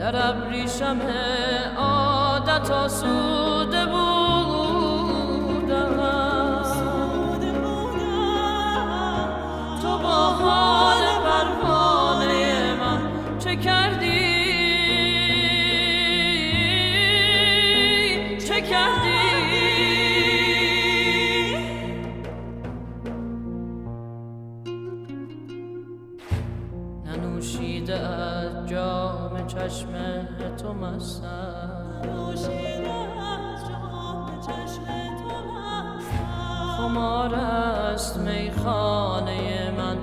در ابریشم عادت آسوده بودم، تو با حال پروانه من چه کردی؟ چه کردی؟ ننوشیده از جام چشم تو مستم، خمار است میخانه من